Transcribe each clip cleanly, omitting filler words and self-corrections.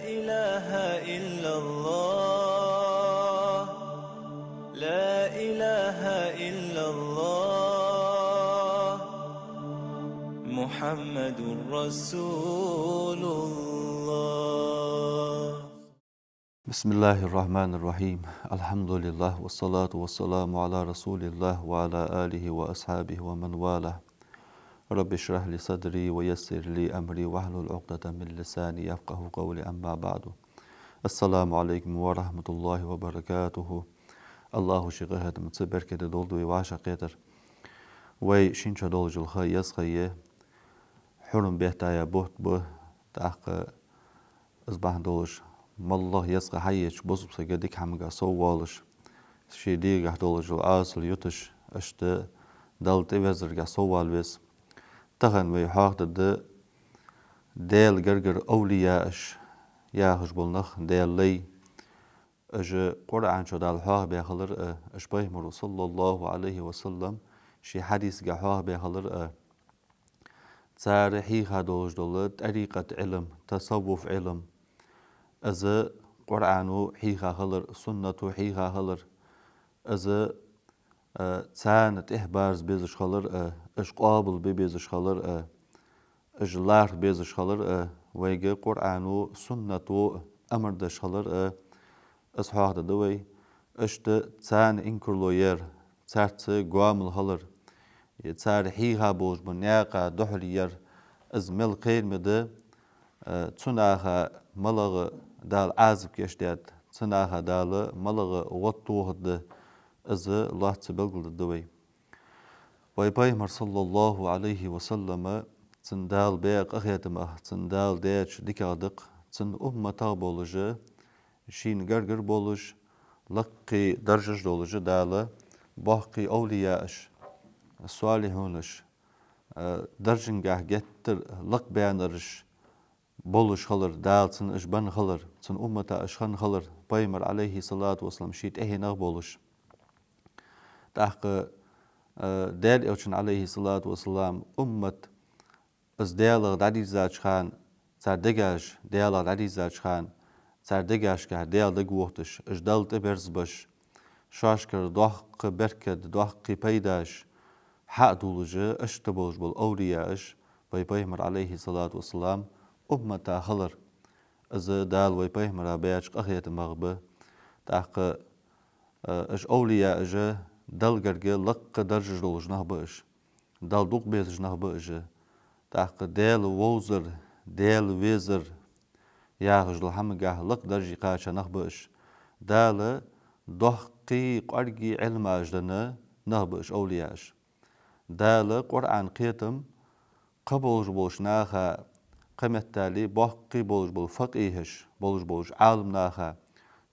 إله إلا الله لا إله إلا الله محمد رسول الله. بسم الله الرحمن الرحيم. الحمد لله والصلاة والسلام على رسول الله وعلى آله وأصحابه ومن والاه. رب اشرح لي صدري ويسر لي أمري واحلل عقدة من لساني يفقه قولي. أما بعد، السلام عليكم ورحمة الله وبركاته. الله شيخ متصبر كده دولدوي وعشا قدر وي شينشا دولج الخي يسخي حرم بيهتايا بوت به تحق أصبح دولج مالله يسقى حيش بصب سجدك حمقا صوالش شيديق دولج العاصل يتش اشت دلت وزرقا صوال بس تغن ويحاقد ديل جرجر أولياءش ياهش بلنخ ديل لي اج قرآن شو دال حاق بيخلر اشبه مرو صلى الله عليه وسلم شي حديث حاق بيخلر تار حيخا دولج دولت طريقة علم تصوف علم از قرآنو حيخا خلر سنتو حيخا خلر از تسانت إحبارز بيزش خلر اش قابل بيزش خلر اش لار بيزش خلر ويجي قرآنو سنتو أمر دش خلر از حاق دوي اشت تسان انكرلو ير تسارت قوامل خلر تسار حيخا بوش بنياقا دحل ير از مل قيل مده تناها ملغ دال عازب كيشتات تناها دال ملغ وطوه ده از الله تبلغ دوي ويبايمر صلى الله عليه وسلم تندال بيق أخيتم تندال ديش ديكادق تن أمتا بولج شين غرغر بولج لقي درجج دولج دال باقي أولياءش الصالحونش درجنگاه جتر لق بيانرش بولش خلر دال تن اشبن خلر تن أمتا اشخن خلر بايمر عليه الصلاة والسلام شيت اهنا بولش تحق دال اوچن عليه الصلاة والسلام أمت از دالغ دادی زاج خان سردگاش دالغ دادی زاج خان سردگاش که دال دگوختش اش دالت برز باش شاش کر دوحق برکد دوحق پیداش حق دولجه اشتبولج بول أولياش بايمر عليه الصلاة والسلام أمتا خلر از دال وي بايمر بياش أخيت مغبه تحق اش أولياء اجه دل گرگه لق درج دولج نهبش دال دوق بيزج نهبش تحق دال ووزر دال ويزر ياغج لحمقه لق درجي قاشا نهبش دال دوحقي قرقي علم اجدنا نهبش أولياش دال قرآن قيتم قبولج بولش ناخا قيمة تالي باقي بولج بول فقيهش بولج عالم ناخا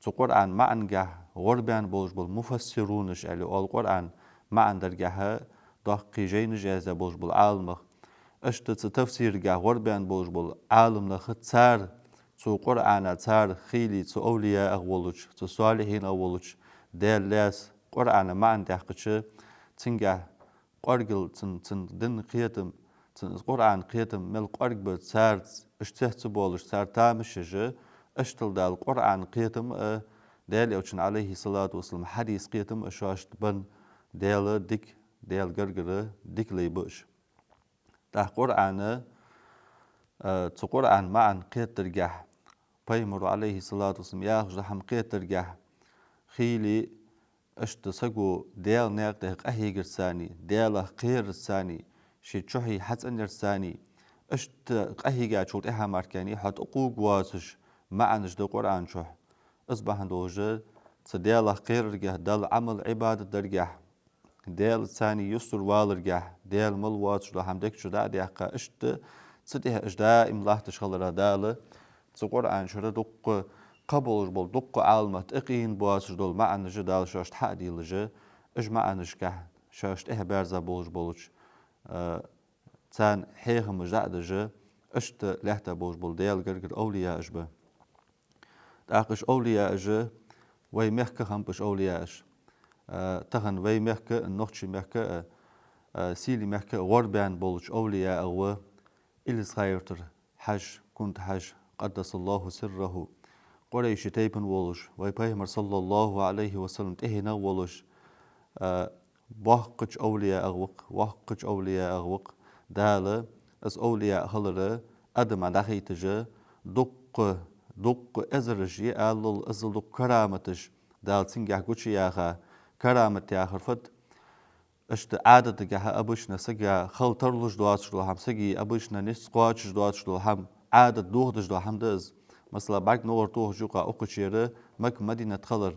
تو قرآن معنقه غربان بولج بول مفسرونش علي أول قرآن معن درقها باقي جين جازة بولج بول عالمخ اشت تفسير قه غربان بولج بول عالم نخ تسار تو قرآن تسار خيلي تو أولياء أولوش تو صالحين أولوش دال لاس قرآن معن دحقش تنقه قرقل تن دن قيتم تن قرآن قيتم مل قرق تسار اشتهت بولش تسار تامشجه اشتل دال قرآن قيتم دال اوچن عليه الصلاة والسلام حديث قيتم اشاشت بن دال ديك دال گرگره ديك لي بوش ده قرآن تو قرآن معن قيترگه پیمر عليه الصلاة والسلام ياخج لحم قيترگه خيلي اشت سگو دال ناقته اهيگر ثاني دال قير ثاني شي چوحي حسن ثاني اشت اهيگا چوت اها ماركاني حت اقوق واسش معنش ده قرآن شوح اصبح دوجه تدال قيرجه دال عمل عبادة درجه دال ثاني يسر والرجه دال مل واتش لهم دك شو دا دقه اشت تده اجدا املاح تشغل دال قرآن شو دق قبول بول دق علمت اقين بواسش دول معنش دال شاشت حديلجه اج معنش که شاشت اه برزا بولج بولج تان حيهم جدجه اشت لحته بولج بول دال گرگر أولياء اشبه تاقش أولياء اجه وي مخك همبش أولياءش تغن وي مخك النقشي مخك سيلي مخك غربان بولج أولياء أو إلس خيرتر حج كنت حج قدس الله سره قريش تيبن ولش ويبيهمر صلى الله عليه وسلم تهنا ولش وحقج أولياء أغوق وحقج أولياء أغوق دالة از أولياء هلرة أدم على تجا دق أزرجي ألل أزل دق كرامتش دال تنجح قوشي ياها كرامت يا خرفت اشت عادة جها أبوشنا سجى خل ترلج دواتش دو هم سجي أبوشنا نس قاتش دواتش دو هم عادة دوهدش دو هم دز مثلا بعد نور توه جوقا أقشيرة مك مدينة خلر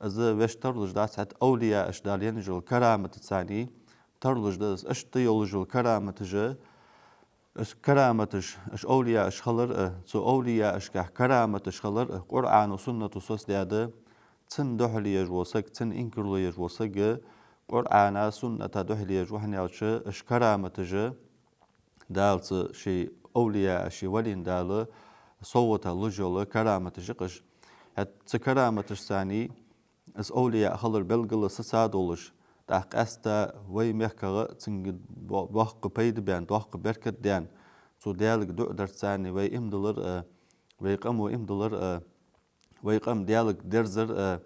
از وش ترلج دات سات أولياء اش دالين جل كرامة الثاني ترلج دز اشت يولج الكرامة جا اش كرامتش اش أولياء اش خلر سو أولياء اش كه كرامتش خلر قرآن وسنة وسوس داده تن دحلي يجوسك تن إنكرلي يجوسك قرآن سنة دحلي يجوحني أوش اش كرامتش دالت شي أولياء شي ولين دال صوت لجل كرامتش قش هت كرامتش ثاني اس أولياء خلر بلغل سسادولش تاق استا وي مخكغ تنگ وحق بيد بيان وحق بركت ديان سو ديالك دقدر ثاني وي امدلر ويقم امدلر ويقم ديالك درزر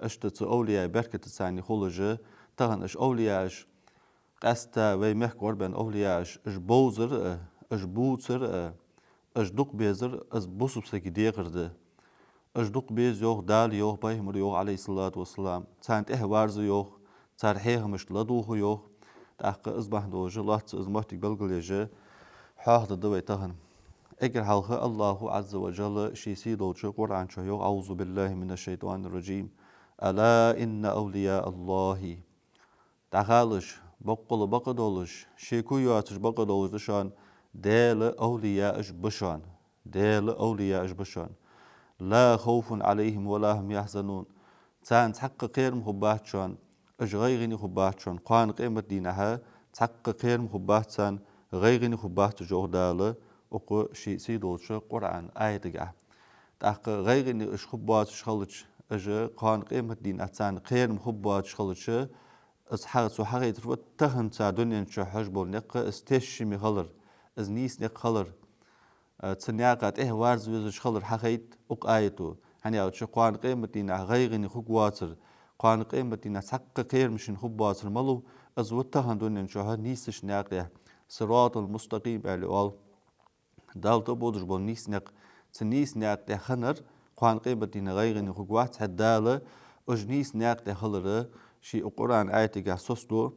اشت أولياء بركت ثاني خلج تهن اش أولياء اش قستا وي مخ قربان أولياء اش بوزر اش بوتر اش دق بيزر از بوسب سكي ديغرده اش دق بيز يوغ دال يوغ بايهمر يوغ عليه الصلاة والسلام تانت وارز يوغ تار حيغمش لدوه يوغ تاق ازبح دوجه لات ازمحتك بلغل يجه حاخد دوي تهن اگر حلقه الله عز وجل شي سيدوجه قرآن شو يوغ أعوذ بالله من الشيطان الرجيم ألا إن أولياء الله تخالش بقل بقدولش شيكو ياتش بقدولش دشان ديل أولياء اش بشان ديل أولياء اش بشان لا خوف عليهم ولا هم يحزنون تان تحقق غير مخبات شان اش غيغني خبات شان قان قيمة دينها تحقق غير مخبات شان غيغني خبات جوه دالة وقو شي سيدولش قرآن آية دقاء تحقق غيغني اش خبات شخلش اجا قان قيمة دينها تان غير مخبات شخلش از حاجة سو حاجة يترفض تهن تا دنيا نشو حجبول نق استيش مخلر از نيس نق خلر تنياقات وارز ويزش خلر حقيت اق آيتو هني او تشو قوان قيمة دينا غيغني خوك واتر قوان قيمة دينا سحق خير مشين خوب واتر ملو از وتهن دنيا نشو نيسش ناقيا صراط المستقيم الوال دالتو بودش بول نيس نق تنيس ناقيا خنر قوان قيمة دينا غيغني خوك واتر دالة اج نيس ناقيا خلر شي القرآن آية جا سوستو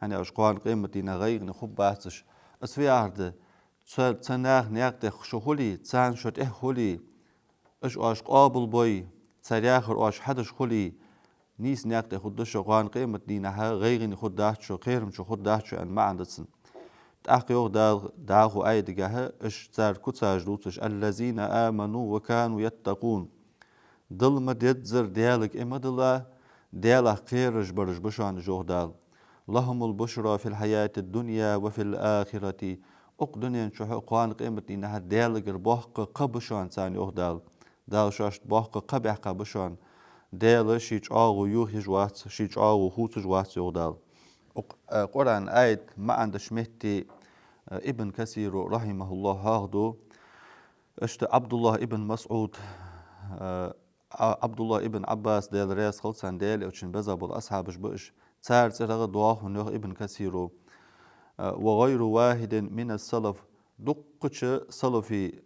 هني أش قوان قيمة دينا غير نخب باسش أسفي عرض تناغ نياق شخولي تسان شوت خولي أش قابل بوي ترياخر أش حدش خولي نيس نياق خدش قوان قيمة دينا ها غير نخد داهت شو خيرم شو خد داهت شو أن ما عندسن تأخي يوغ داغو آية جاها أش تار كتاج دوتش الذين آمنوا وكانوا يتقون دل ما ديتزر ديالك إما دلا ديالا خيرج برج بشان جوهدال لهم البشرى في الحياة الدنيا وفي الآخرة أقدنين شو قوان قيمة إنها ديالك بوحق قبشان ثاني أهدال دال شاشت بوحق قبح قبشان ديال شيج آغو يوخ جوات شيج آغو خوت جوات يغدال قرآن آية ما عند شمهتي ابن كثير رحمه الله هاخدو اشت عبد الله ابن مسعود عبد الله ابن عباس ديال رياس خلصان ديال اوشن بزاب الاصحابش بش تار ترغ دواه نوغ ابن كثير وغير واحد من السلف دقش سلفي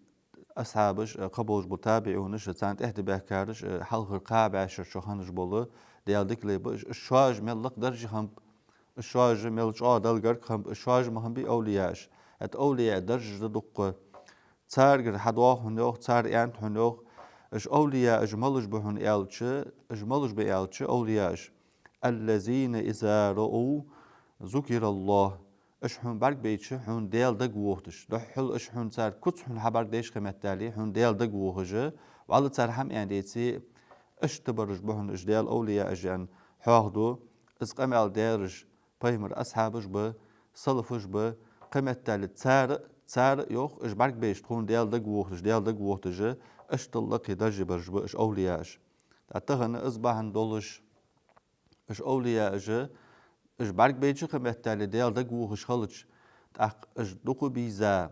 اصحابش قبوش بتابعونش تانت اهدبه كارش حلق القابع عشر شوخانش بولو ديال ديكلي بش الشواج ملق درجه هم الشواج ملج دلقر هم الشواج مهم بي اولياش ات اولياء درجه دق تار حدواه نوغ تار انت نوغ اش أولياء اجملش بهن إلش اجملش بإلش أولياء الذين إذا رأوا ذكر الله اش حن برق بيتش حن ديال دق ووهتش دحل اش حن تار كت حن حبر ديش خمتالي حن ديال دق ووهجه وعلى تار هم يعني ديتي اش تبرج بهن اش ديال أولياء اجان حاهدو از قمال ديرج بيمر أصحابش ب صلفش ب قمتالي تار يوخ اش برق بيش تكون ديال دق ووهتش ديال دق ووهتجه اش طلقي درجة برج اش أولياءش تتغن إصبحن دولش اش أولياء اش برق بيجي قمتالي ديال دق ووهش خلج اش دقو بيزا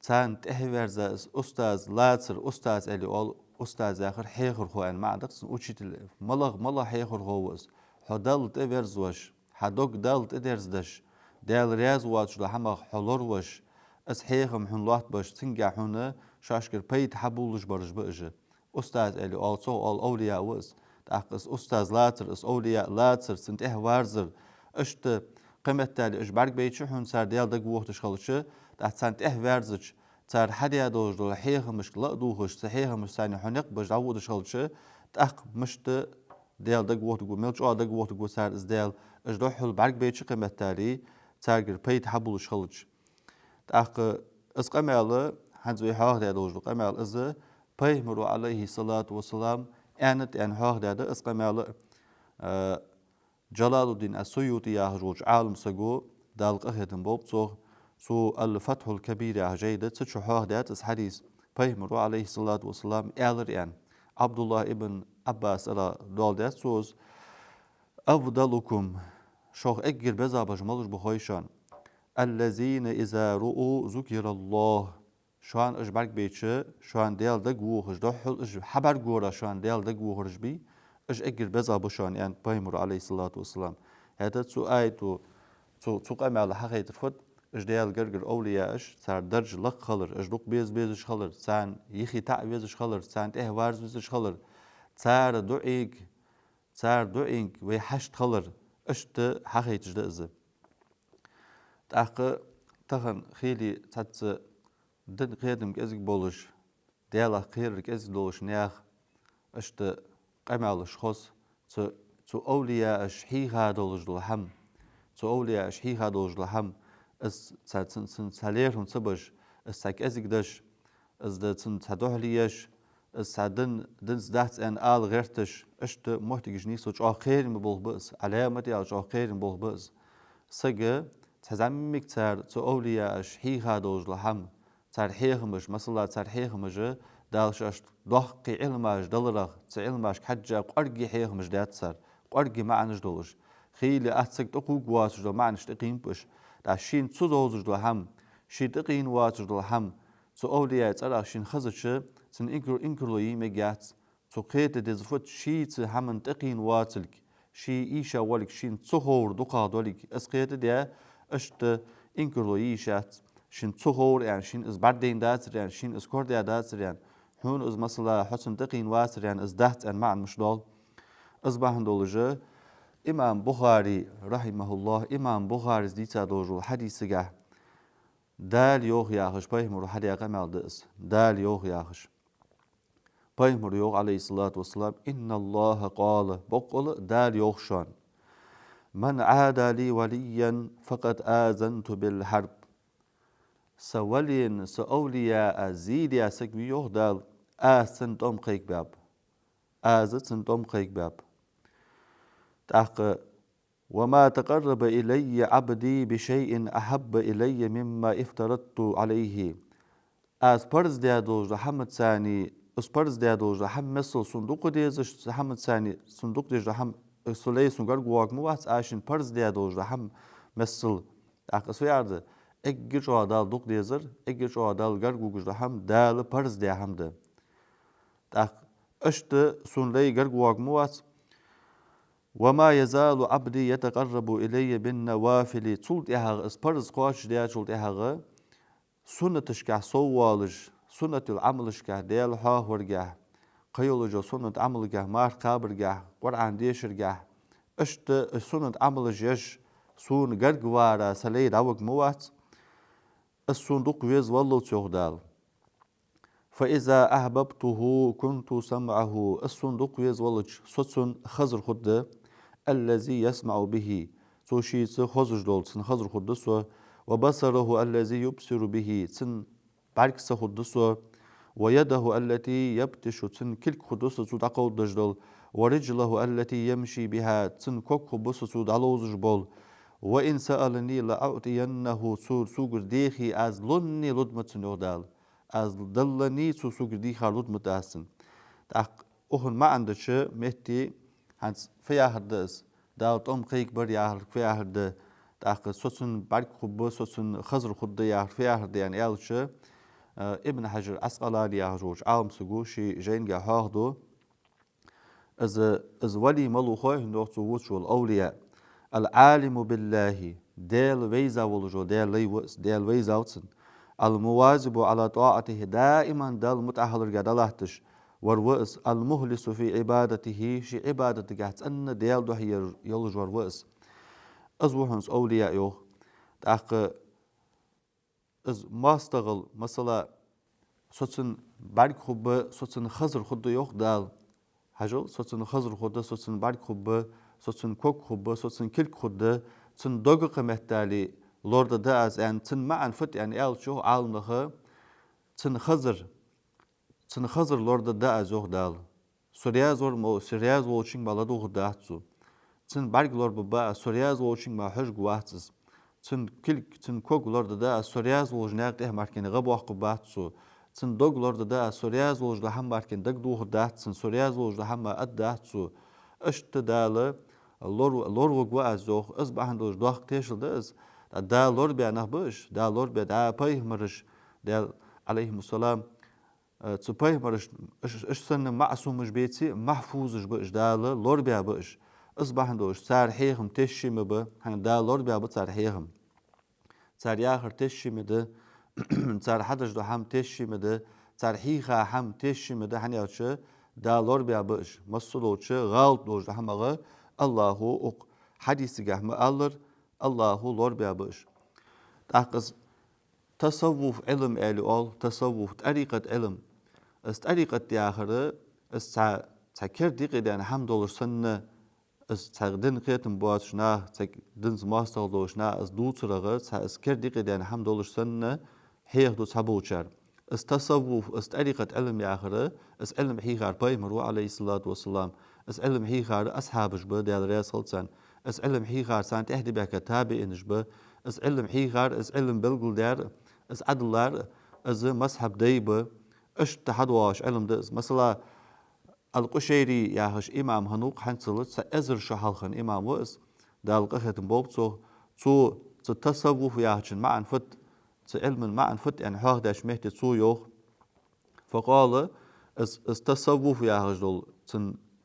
تان تهورزا أستاذ لاتر أستاذ اللي أول أستاذ آخر حيخر هو أن ما عندك أوشيت ملا حيخر هوس حدل تفرزوش حدوك دل تدرزدش دل رياز واتش لحما حلور وش أس حيخم حن لات باش تنجا حنا شاشكر بيت حبولش برج بأجه أستاذ اللي أول صو أولياء وس تأخذ أستاذ لاتر أس أولياء لاتر سنت وارزر أشت قيمة تالي إجبارك بيتشو حن سار ديال دق وقتش خلشه تحت سنت وارزج تار حديا دوج دول حيخ مش لا دوخش صحيح مش ثاني حنق باش عود شغلشه تأخ مشت ديال دق وقت جو ملش دق وقت جو سار إز ديال إجروح البارك بيتشو قيمة تالي تارجر بيت حبول شغلش تأخ إز قمالة هنزوي حاخ ديال دوج قمال إز بيهمرو عليه الصلاة والسلام أنت أن حاخ ديال إز قمالة جلال الدين السيوطي يهجوج عالم سجو دالق أخدم بوب سو الفتح الكبير يا جيدة تشو حاخ ديال إز حديث بيهمرو عليه الصلاة والسلام أن عبد الله ابن عباس إلى دول ديال سوز أفضلكم شوخ أجر بزا بجمالش بخويشان الذين إذا رؤوا ذكر الله شوان إجبارك بيتش شوان ديال دقوه إجدوحل إج حبر جورا شوان ديال دقوه رجبي إج أجر بزا بشان يعني بيمر عليه الصلاة والسلام هذا تسو آيتو تسو قام على حقيقة الفت إج ديال جرجر أولياء إش صار درج لق خلر إج دوق بيز خلر سان يخي تاع بيز خلر سان وارز بيز خلر صار دوئينك ويحشت خلر إشت حقيقة جدأز تأخ تخن خيلي تاتس دن قيدم كأزك بولش ديالا خير كأزك بولش نياخ أشت قمالش خص تو أولياء شحيها دولج دلهم تو أولياء شحيها دولج دلهم اس سن ساليرهم تبش اس ساك أزك دش اس ده سن تدوح ليش اس سادن زدهت أن غيرتش أشت محتاج نيسو جو خير مبول بس علامة يا جو خير مبول بس سجى تزمك تار تو أولياء شحيها دوج لهم تار حيخمش مثلا تار حيخمش دالش ضحك علماش دلرغ علماش حجة قرقي حيخمش دات صار قرقي معنش دولش خيلي أتسك تقوق واسج دو معنش تقين بش داشين تو دوج لهم شي تقين واسج لهم تو أولياء تار شين خزش تن إنكرلوي مجات تو قيت دزفت شي تهمن تقين واتلك شي إيشا ولك شين تصهور دقا دولك أسقيت ديا أشت إنكرلوي شات شين تصهور يعني شين إز بعدين داتر يعني شين إز كورديا داتر يعني هون إز مثلا حسن تقين واتر يعني إز دهت أن معن مش دول إز باهن دولجة إمام بخاري رحمه الله إمام بخاري زديتا دوجو حديث جاه دال يوغ ياخش بيهمرو حديا قمال دئس دال يوغ ياخش بيهمر يوغ عليه الصلاة والسلام إن الله قال بقول دال يوغشان من عادى لي وليا فقد آذنت بالحرب سولين سأولياء زيد يا سكبي يوغ دال آسن توم قيك باب آزتن توم قيك باب تحق وما تقرب إلي عبدي بشيء أحب إلي مما افترضت عليه از پرز دیا دوج رحمت ثاني از پرز دیا دوج رحم مثل صندوق دیزش رحمت ثاني صندوق دیج رحم سلای سونگر گواگ موات عشان پرز دیا دوج رحم مثل اقص ويارد اگر جو دال دوق دیزر اگر جو دال گر گوج رحم دال پرز دیا هم ده اق اشت سلای گر گواگ موات وما يزال عبدي يتقرب إلي بالنوافل تولت إهاغ از پرز قواش دیا تولت إهاغ سنتشكه صوالج سنة العملشكه ديال حاورجه قيولجو سنة عملجه مار قابرجه قرآن ديشرجه اشت سنة عملجيش سون جرجوارا سلي داوج موات الصندوق ويز والله تيغدال فإذا أحببته كنت سمعه الصندوق ويز والله صوتون خزر خد الذي يسمع به توشي خزر دول خزر خد سو وبصره الذي يبصر به تن بارك سخدسو ويده التي يبتش تن كل خدسو تقو دجدل ورجله التي يمشي بها تن كوك خبسو دالوز جبول وإن سألني لأعطينه سوغر ديخي از لني لدمت نودال از دلني سوغر ديخا لدمت أسن أخن ما عندش مهتي هنس فياهردس دال توم قيك بر ياهر فياهرد تأخذ سوسن بارك خبز سوسن خزر خد يا فيها يعني ألش ابن حجر عسقلاني يهجوش عالم سجوشي جينجا هاردو از ولي ملوخوه نوع شو الأولياء العالم بالله ديل ويزا ولجو ديل ليوس ديل ويزا وتسن المواظب على طاعته دائما دل متأهل جدلاتش والوئس المخلص في عبادته شي عبادته قاعد أن ديل ده يلج والوئس أزوحنس أولياء يوخ تأخ از ما استغل مثلا سوتسن بعد خب سوتسن خزر خد يوخ دال هجل سوتسن خزر خد سوتسن بعد خب سوتسن كوك خب سوتسن كل خد سن دقيقة مهتالي لورد دا از يعني سن ما فت يعني آل شو عالمه سن خزر لورد دا از يوخ دال سورياز ور مو سورياز ووشين بالادو خداتسو سن بعد لورد ببا سورياز ووشين ما حج قواتس سن كوك لورد دا سورياز ووجناق ده ماركين غبو قباتسو سن دوغ لورد دا سورياز ووج ده هم ماركين دق دو خدات سن سورياز ووج ده هم اداتسو اشت داله لور وقوا زوخ از بهندوش دوخ تيشل دز دا لور بيا نخبش دا لور بيا دا باي مرش دا عليه السلام تسو باي مرش اش سن معصوم مش بيتي محفوظش بش دا لور بيا بش از بهندوش سار حيهم تشي مب هن دا لور بيا بتصار حيهم سار ياخر تشي مد سار حدش دو هم تشي مد سار حيخا هم تشي مد هنياتش دا لور بيا بش مسلوچ غلط دوش هم الله أق حديث جه مألر الله لور بيابش تأخذ تصوف علم أول تصوف طريقة علم طريقة تأخره تذكر دقيقة يعني حمد الله سنة تقدن قيتم بواتشنا تقدن زماستل دوشنا دوت رغة تذكر دقيقة يعني حمد الله سنة هي دو تبوشر تصوف طريقة علم يأخره علم حيغار بايمرو عليه الصلاة والسلام علم حيغار أصحابش بدي على رأس هالسن علم حيغار سان تهدي بك تابعينش به علم حيغار علم بلغل دار عدلار مذهب ديبه تحدواش علم ده مثلا القشيري ياهش إمام هنوق حنصلت أزر شحالخن إمام وإس دال قختم بوبتو تصوف ياهشن معن فت علم معن فت يعني هارداش مهتي يوخ فقال تصوف ياهش دول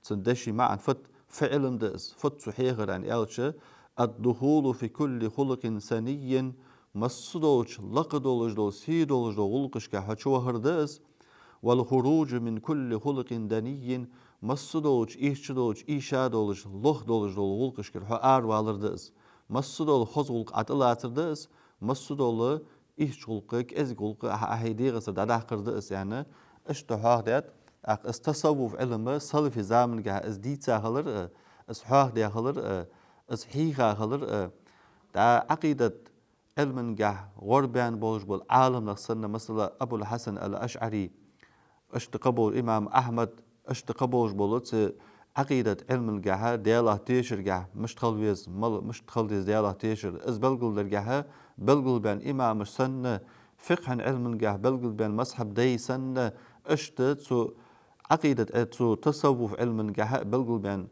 تندشي معن فت فعلا دس فت صحيح يعني ألش الدخول في كل خلق سني مصدوش لقدولش دول سيدولش دول غلقش كحشوهر دس والخروج من كل خلق دني مصدوش إيشدوش إيشادولش لخدولش دول غلقش كحار والر دس مصدول خزغلق عطلاتر دس مصدول إيش غلقك إز غلق أهيدي غسر داداخر دس يعني اشتهار دات استصوف علم صلف زامن جه از ديتا هلر اس حاق دي هلر اس حيقا هلر دا عقيدة علم جه غربان بوج بالعالم نخصنا مثلا أبو الحسن الأشعري اشتقبول إمام أحمد اشتقبوج بولت عقيدة علم جه دياله تيشر جه مش تخلويز مش تخلويز دياله تيشر از بلغل درجه بلغل بين إمام سنة فقه علم جه بلغل بين مذهب دي سنة اشتت عقيدة تصوف علم جه بلغل بين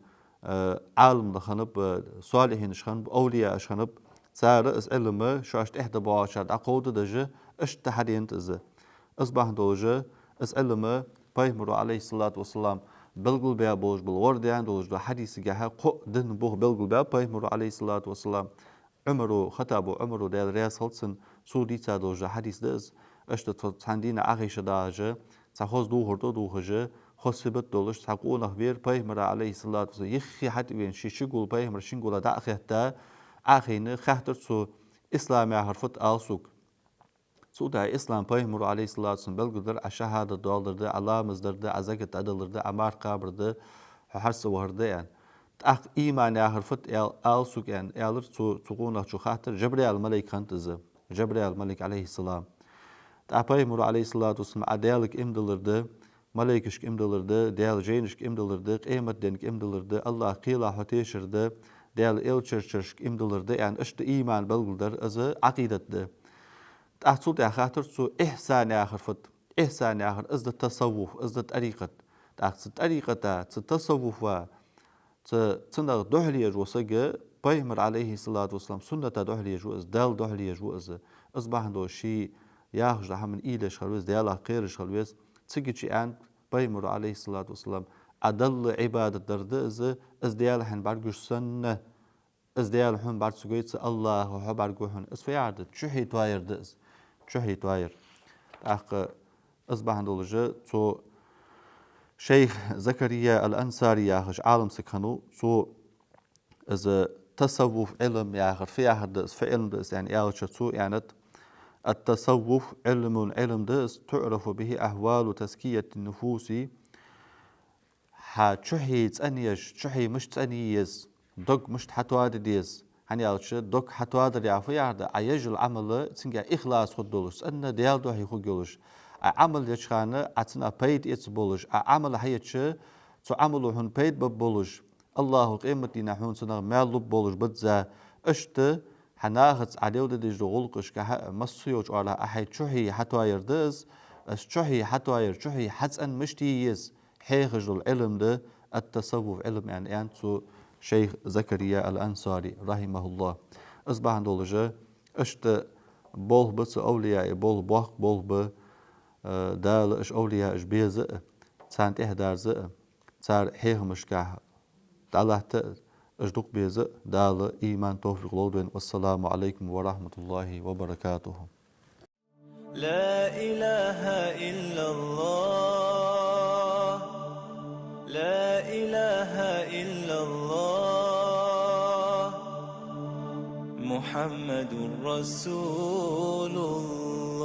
عالم دخنب صالحين شخنب أولياء شخنب صار اس علم شاشت إحدى بعشر عقود دجه اشتحدين تزه أصبح دوجه اس علم بيمر عليه الصلاة والسلام بلغل بيا بوج بالورديان دوج دو حديث جه قو دن بوه بلغل بيا بيمر عليه الصلاة والسلام عمرو خطابو عمرو ديال رياس هلسن سودي تا دوج حديث دز اشت تندين عقيش داجه تخوز دو هردو دو خجه خسبت دولش تقول نخبير بيمر عليه الصلاة والسلام يخي حد وين شيشقول بيمر شنقول دا أخيتا أخينا خاطر سو إسلام حرفت آلسوك سو دا إسلام بيمر عليه الصلاة والسلام بلقدر الشهادة دولر دا علامز دا عزاكت أدلر دا أمار قابر دا حرس وهردا يعني أخ إيمان حرفت آلسوك يعني آلر تقول نخشو خاطر جبريل الملك خانتزه جبريل الملك عليه السلام تا بيمر عليه الصلاة والسلام عدالك إمدلر دا ملائكش إمدلر دا ديال جينش إمدلر دا قيمة دينك إمدلر دا الله قيلا حتيشر دا ديال إلشرش إمدلر دا يعني أشت إيمان بلغلدر أز عقيدة دا تأحصل يا خاطر سو إحسان يا خرفت إحسان يا خر أز التصوف أز الطريقة تأحصل طريقة التصوف و تنغ دهلي جوسجة بيمر عليه الصلاة والسلام سنة دهلي جوز دال دهلي جوز أصبح عنده شيء ياهج لها من إيلش خلويس ديالا قيرش خلويس تسجي أنت بيمر عليه الصلاة والسلام أدل عبادة دردئز إز ديالا حن برجوش سنة إز ديالا حن برد سجيت الله وحو برجوحن إز في عدد شحي تواير دئز شحي تواير أخ أصبح عندولجة تو شيخ زكريا الأنصاري ياهج عالم سكنو تو إذا تصوف علم ياخر في أحد في علم دس يعني ياهج تو يعني التصوف علم دس تعرف به أهوال تزكية النفوس شحي تأنيش شحي مش تأنيز دق مش حتواد ديز هني ياهج دق حتواد يعرف يعرف عيج العمل تنجا إخلاص خدولش أن ديال دوحي خدولش عمل يشخانة عتنا بيت يتبولش عمل هيتش تو عملو هن بيت ببولش الله قيمة دينا حون سنغ مالو بولش بدزا اشت حناغت عليو دي جغلقش كها مسيوش على أحي شحي حتواير دز شحي حتواير شحي حتسأن مشتييز حيخج العلم ده التصوف علم يعني أنتو شيخ زكريا الأنصاري رحمه الله أصبح عندولجة اشت بول بس أولياء بول بوخ بول ب دال اش أولياء اش بيزق تسانت إهدار زق تسار حيخ مشكاه تعالى أجدق بيزق دال إيمان توفيق لودين والسلام عليكم ورحمة الله وبركاته لا إله إلا الله لا إله إلا الله محمد رسول الله